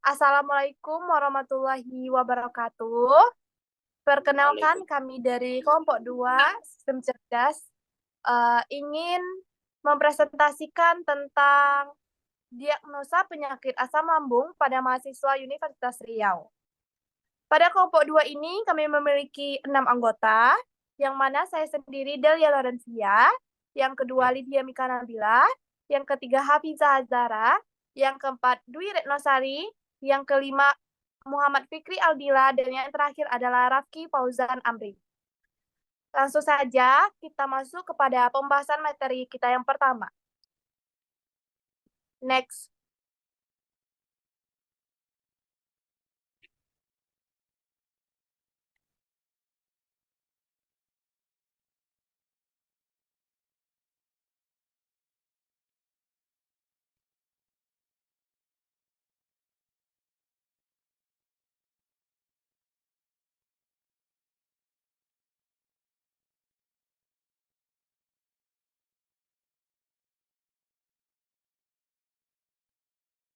Assalamualaikum warahmatullahi wabarakatuh. Perkenalkan kami dari kelompok 2 Sistem Cerdas ingin mempresentasikan tentang diagnosa penyakit asam lambung pada mahasiswa Universitas Riau. Pada kelompok 2 ini kami memiliki 6 anggota, yang mana saya sendiri Delia Lorencia, yang kedua Lydia Mika Nabila, yang ketiga Hafizah Azara, yang keempat Dwi Retnosari, yang kelima Muhammad Fikri Aldila, dan yang terakhir adalah Rafki Fauzan Amri. Langsung saja kita masuk kepada pembahasan materi kita yang pertama. Next.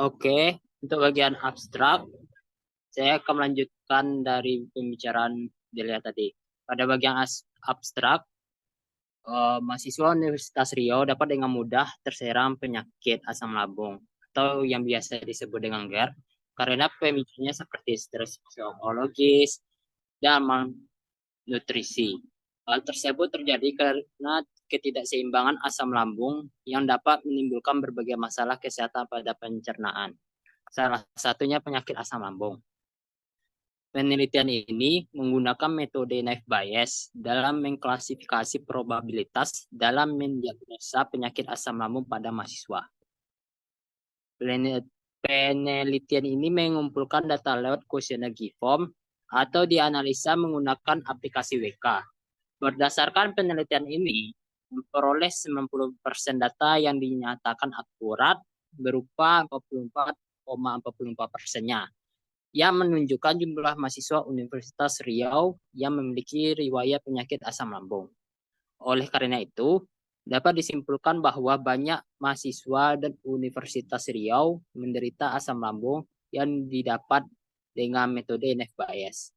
Oke, untuk bagian abstrak, saya akan melanjutkan dari pembicaraan Delia tadi. Pada bagian abstrak, mahasiswa Universitas Riau dapat dengan mudah terserang penyakit asam lambung atau yang biasa disebut dengan GERD karena pemicunya seperti stres psikologis dan malnutrisi. Hal tersebut terjadi karena ketidakseimbangan asam lambung yang dapat menimbulkan berbagai masalah kesehatan pada pencernaan. Salah satunya penyakit asam lambung. Penelitian ini menggunakan metode naive Bayes dalam mengklasifikasi probabilitas dalam mendiagnosa penyakit asam lambung pada mahasiswa. Penelitian ini mengumpulkan data lewat kuesioner GIFORM atau dianalisa menggunakan aplikasi WK. Berdasarkan penelitian ini, memperoleh 90% data yang dinyatakan akurat berupa 44,44%-nya, yang menunjukkan jumlah mahasiswa Universitas Riau yang memiliki riwayat penyakit asam lambung. Oleh karena itu, dapat disimpulkan bahwa banyak mahasiswa dan Universitas Riau menderita asam lambung yang didapat dengan metode naive Bayes.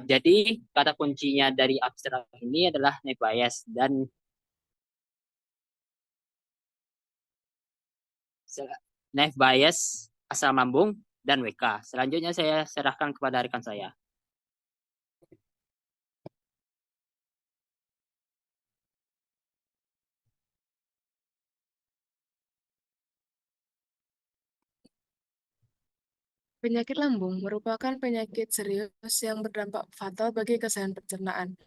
Jadi kata kuncinya dari abstrak ini adalah naive Bayes dan naive Bayes, asam lambung, dan WK. Selanjutnya saya serahkan kepada rekan saya. Penyakit lambung merupakan penyakit serius yang berdampak fatal bagi kesehatan pencernaan.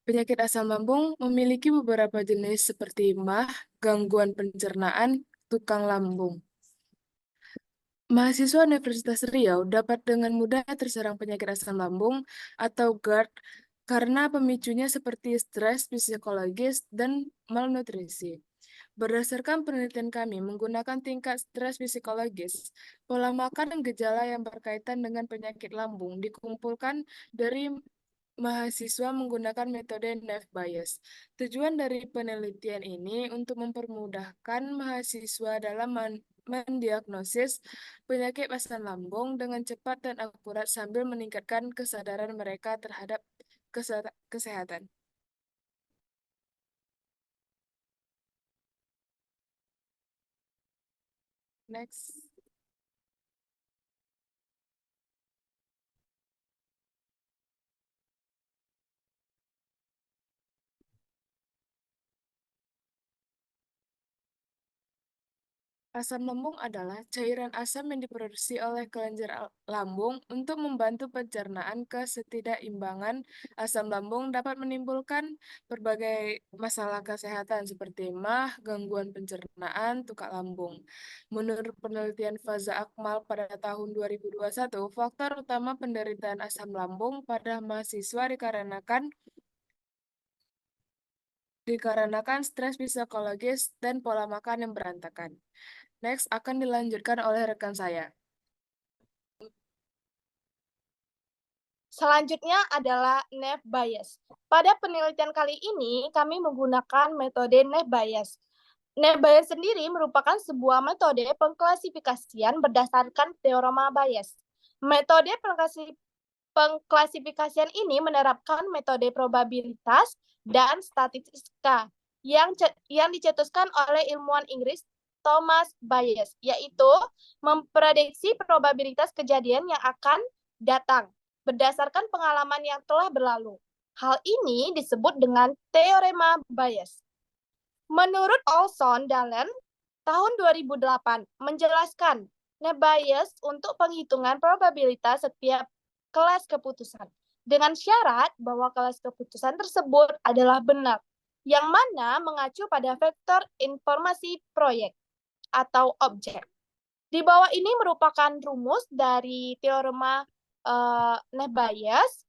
Penyakit asam lambung memiliki beberapa jenis seperti MAH, gangguan pencernaan, tukang lambung. Mahasiswa Universitas Riau dapat dengan mudah terserang penyakit asam lambung atau GERD karena pemicunya seperti stres psikologis dan malnutrisi. Berdasarkan penelitian kami menggunakan tingkat stres psikologis, pola makan dan gejala yang berkaitan dengan penyakit lambung dikumpulkan dari mahasiswa menggunakan metode naive Bayes. Tujuan dari penelitian ini untuk mempermudahkan mahasiswa dalam mendiagnosis penyakit asam lambung dengan cepat dan akurat sambil meningkatkan kesadaran mereka terhadap kesehatan. Next. Asam lambung adalah cairan asam yang diproduksi oleh kelenjar lambung untuk membantu pencernaan. Ketidakimbangan asam lambung dapat menimbulkan berbagai masalah kesehatan seperti MAH, gangguan pencernaan, tukak lambung. Menurut penelitian Faza Akmal pada tahun 2021, faktor utama penderitaan asam lambung pada mahasiswa dikarenakan stres psikologis dan pola makan yang berantakan. Next akan dilanjutkan oleh rekan saya. Selanjutnya adalah naive Bayes. Pada penelitian kali ini, kami menggunakan metode naive Bayes. Bayes sendiri merupakan sebuah metode pengklasifikasian berdasarkan teorema Bayes. Metode pengklasifikasian ini menerapkan metode probabilitas dan statistika yang dicetuskan oleh ilmuwan Inggris Thomas Bayes, yaitu memprediksi probabilitas kejadian yang akan datang berdasarkan pengalaman yang telah berlalu. Hal ini disebut dengan teorema Bayes. Menurut Olson Dalen, tahun 2008 menjelaskan Bayes untuk penghitungan probabilitas setiap kelas keputusan dengan syarat bahwa kelas keputusan tersebut adalah benar, yang mana mengacu pada vektor informasi proyek atau objek. Di bawah ini merupakan rumus dari teorema Bayes,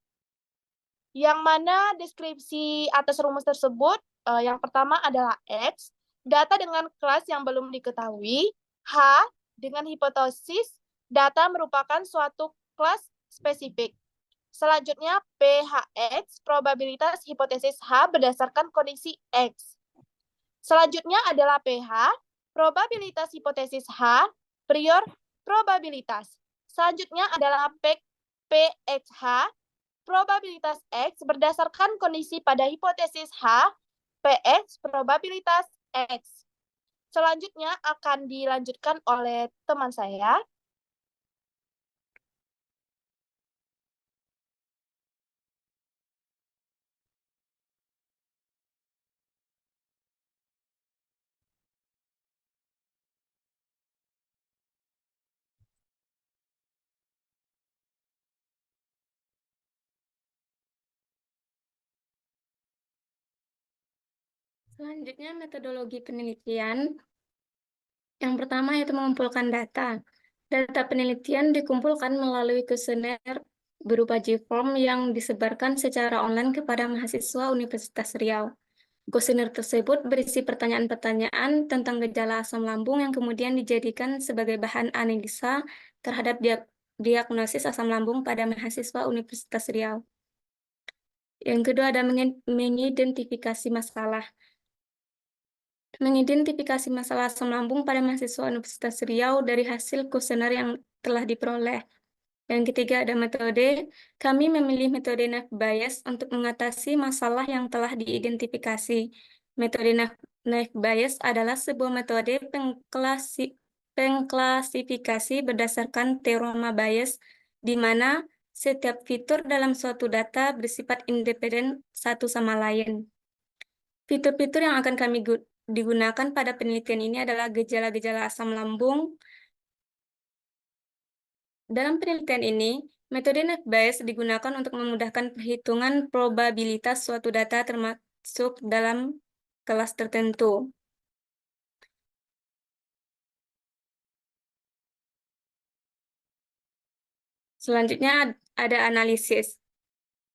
yang mana deskripsi atas rumus tersebut yang pertama adalah X, data dengan kelas yang belum diketahui, H dengan hipotesis data merupakan suatu kelas spesifik. Selanjutnya PHX, probabilitas hipotesis H berdasarkan kondisi X. Selanjutnya adalah PH, probabilitas hipotesis H, prior probabilitas. Selanjutnya adalah PXH, probabilitas X berdasarkan kondisi pada hipotesis H, PX probabilitas X. Selanjutnya akan dilanjutkan oleh teman saya. Selanjutnya, metodologi penelitian. Yang pertama yaitu mengumpulkan data. Data penelitian dikumpulkan melalui kuesioner berupa J-form yang disebarkan secara online kepada mahasiswa Universitas Riau. Kuesioner tersebut berisi pertanyaan-pertanyaan tentang gejala asam lambung yang kemudian dijadikan sebagai bahan analisa terhadap diagnosis asam lambung pada mahasiswa Universitas Riau. Yang kedua ada mengidentifikasi masalah. Mengidentifikasi masalah asam lambung pada mahasiswa Universitas Riau dari hasil kuesioner yang telah diperoleh. Yang ketiga ada metode. Kami memilih metode Naive Bayes untuk mengatasi masalah yang telah diidentifikasi. Metode Naive Bayes adalah sebuah metode pengklasifikasi berdasarkan teorema Bayes, di mana setiap fitur dalam suatu data bersifat independen satu sama lain. Fitur-fitur yang akan kami digunakan pada penelitian ini adalah gejala-gejala asam lambung. Dalam penelitian ini, metode Naive Bayes digunakan untuk memudahkan perhitungan probabilitas suatu data termasuk dalam kelas tertentu. Selanjutnya ada analisis.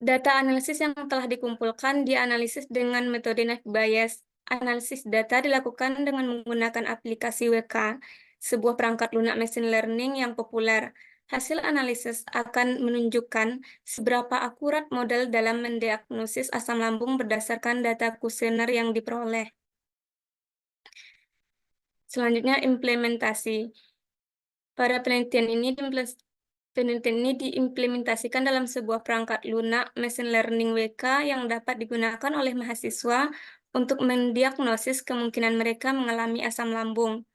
Data analisis yang telah dikumpulkan dianalisis dengan metode Naive Bayes. Analisis data dilakukan dengan menggunakan aplikasi WK, sebuah perangkat lunak machine learning yang populer. Hasil analisis akan menunjukkan seberapa akurat model dalam mendiagnosis asam lambung berdasarkan data kuesioner yang diperoleh. Selanjutnya, implementasi. Pada penelitian ini diimplementasikan dalam sebuah perangkat lunak machine learning WK yang dapat digunakan oleh mahasiswa untuk mendiagnosis kemungkinan mereka mengalami asam lambung.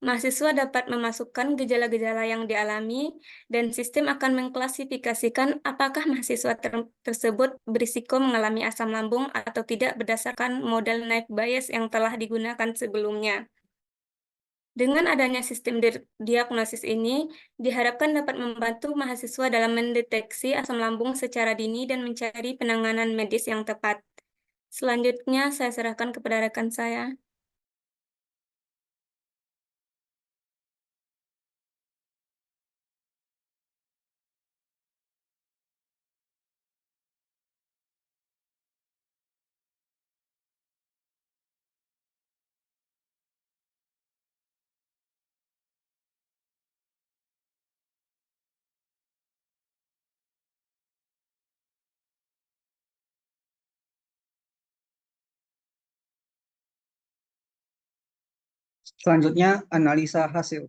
Mahasiswa dapat memasukkan gejala-gejala yang dialami, dan sistem akan mengklasifikasikan apakah mahasiswa tersebut berisiko mengalami asam lambung atau tidak berdasarkan model Naive Bayes yang telah digunakan sebelumnya. Dengan adanya sistem diagnosis ini, diharapkan dapat membantu mahasiswa dalam mendeteksi asam lambung secara dini dan mencari penanganan medis yang tepat. Selanjutnya, saya serahkan kepada rekan saya. Selanjutnya, analisa hasil.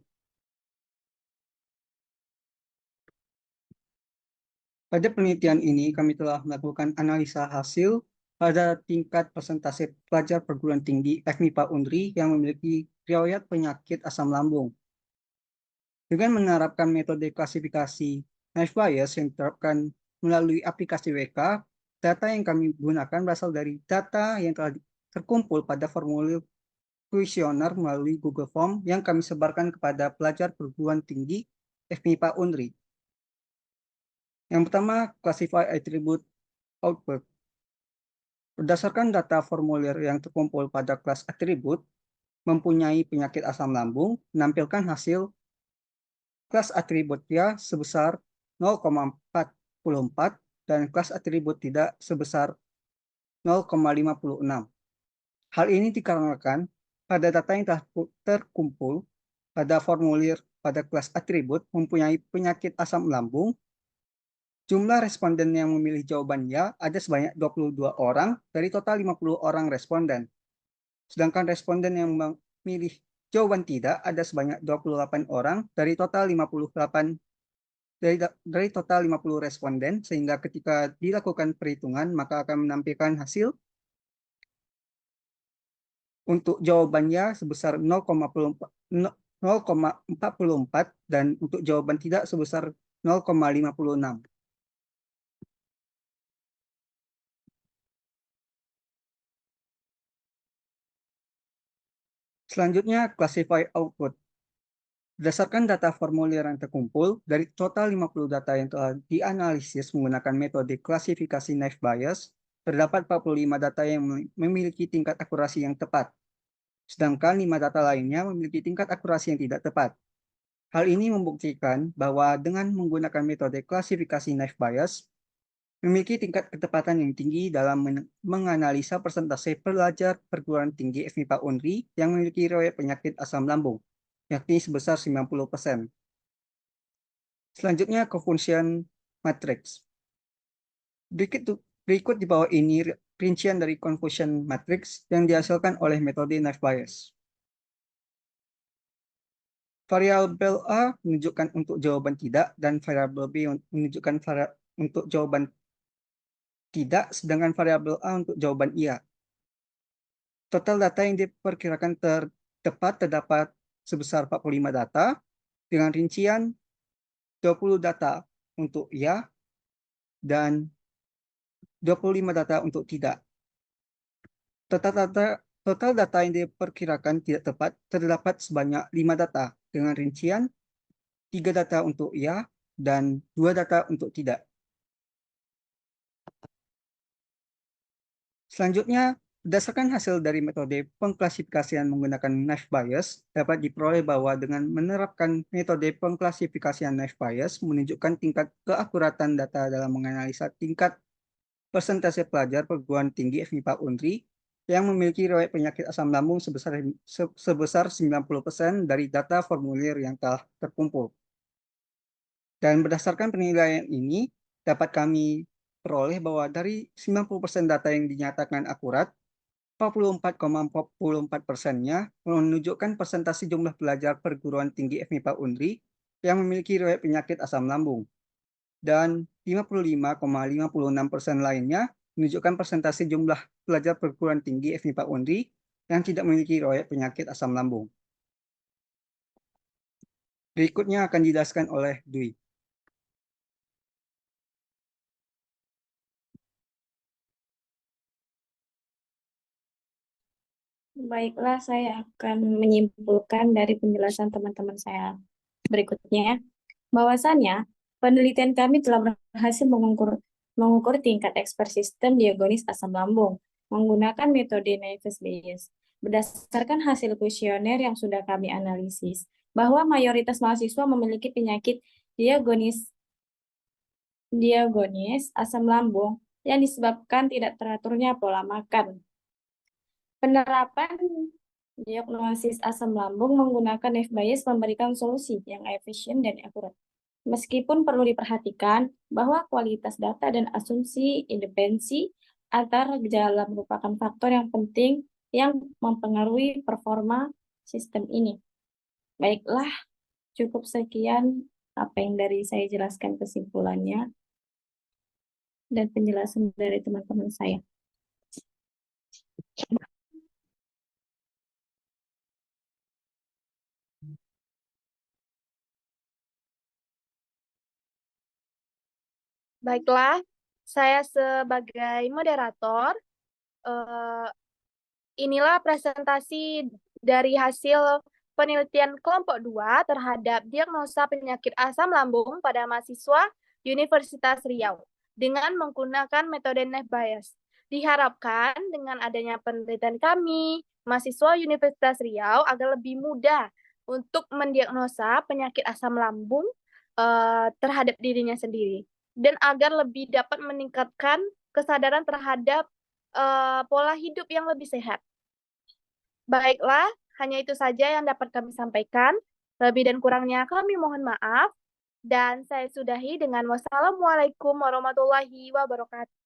Pada penelitian ini, kami telah melakukan analisa hasil pada tingkat persentase pelajar perguruan tinggi FMIPA UNRI yang memiliki riwayat penyakit asam lambung. Dengan menerapkan metode klasifikasi Nash bias yang diterapkan melalui aplikasi WK, data yang kami gunakan berasal dari data yang telah terkumpul pada formulir kuesioner melalui Google Form yang kami sebarkan kepada pelajar perguruan tinggi FMIPA UNRI. Yang pertama, classify attribute output. Berdasarkan data formulir yang terkumpul pada kelas atribut, mempunyai penyakit asam lambung, menampilkan hasil kelas atributnya sebesar 0,44 dan kelas atribut tidak sebesar 0,56. Hal ini dikarenakan pada data yang telah terkumpul pada formulir pada kelas atribut mempunyai penyakit asam lambung, jumlah responden yang memilih jawaban ya ada sebanyak 22 orang dari total 50 orang responden. Sedangkan responden yang memilih jawaban tidak ada sebanyak 28 orang dari total 58 dari total 50 responden, sehingga ketika dilakukan perhitungan maka akan menampilkan hasil untuk jawabannya sebesar 0,44 dan untuk jawaban tidak sebesar 0,56. Selanjutnya, classify output. Berdasarkan data formulir yang terkumpul, dari total 50 data yang telah dianalisis menggunakan metode klasifikasi Nash bias, terdapat 45 data yang memiliki tingkat akurasi yang tepat, sedangkan 5 data lainnya memiliki tingkat akurasi yang tidak tepat. Hal ini membuktikan bahwa dengan menggunakan metode klasifikasi Nash bias, memiliki tingkat ketepatan yang tinggi dalam menganalisa persentase pelajar perguruan tinggi FMIPA UNRI yang memiliki riwayat penyakit asam lambung, yakni sebesar 90%. Selanjutnya, confusion matrix. Berikut di bawah ini rincian dari confusion matrix yang dihasilkan oleh metode Nash bias. Variabel A menunjukkan untuk jawaban tidak dan variabel B menunjukkan untuk jawaban tidak, sedangkan variabel A untuk jawaban iya. Total data yang diperkirakan tepat terdapat sebesar 45 data dengan rincian 20 data untuk iya dan 25 data untuk tidak. Total data yang diperkirakan tidak tepat terdapat sebanyak 5 data dengan rincian 3 data untuk iya dan 2 data untuk tidak. Selanjutnya, berdasarkan hasil dari metode pengklasifikasian menggunakan Nash bias, dapat diperoleh bahwa dengan menerapkan metode pengklasifikasian Nash bias menunjukkan tingkat keakuratan data dalam menganalisa tingkat persentase pelajar perguruan tinggi FMIPA UNRI yang memiliki riwayat penyakit asam lambung sebesar 90% dari data formulir yang telah terkumpul. Dan berdasarkan penilaian ini, dapat kami peroleh bahwa dari 90% data yang dinyatakan akurat, 44,44%-nya menunjukkan persentase jumlah pelajar perguruan tinggi FMIPA UNRI yang memiliki riwayat penyakit asam lambung. Dan 55,56% lainnya menunjukkan persentase jumlah pelajar perguruan tinggi FMIPA UNRI yang tidak memiliki riwayat penyakit asam lambung. Berikutnya akan dijelaskan oleh Dwi. Baiklah, saya akan menyimpulkan dari penjelasan teman-teman saya berikutnya, bahwasannya penelitian kami telah berhasil mengukur tingkat ekspres sistem diagonis asam lambung menggunakan metode Nash bias. Berdasarkan hasil kuesioner yang sudah kami analisis, bahwa mayoritas mahasiswa memiliki penyakit diagonis asam lambung yang disebabkan tidak teraturnya pola makan. Penerapan diagnosis asam lambung menggunakan Nash bias memberikan solusi yang efisien dan akurat. Meskipun perlu diperhatikan bahwa kualitas data dan asumsi independensi antar gejala merupakan faktor yang penting yang mempengaruhi performa sistem ini. Baiklah, cukup sekian apa yang dari saya jelaskan kesimpulannya dan penjelasan dari teman-teman saya. Baiklah, saya sebagai moderator, inilah presentasi dari hasil penelitian kelompok 2 terhadap diagnosa penyakit asam lambung pada mahasiswa Universitas Riau dengan menggunakan metode Nef Bayes. Diharapkan dengan adanya penelitian kami, mahasiswa Universitas Riau agar lebih mudah untuk mendiagnosa penyakit asam lambung terhadap dirinya sendiri dan agar lebih dapat meningkatkan kesadaran terhadap pola hidup yang lebih sehat. Baiklah, hanya itu saja yang dapat kami sampaikan. Lebih dan kurangnya kami mohon maaf. Dan saya sudahi dengan wassalamualaikum warahmatullahi wabarakatuh.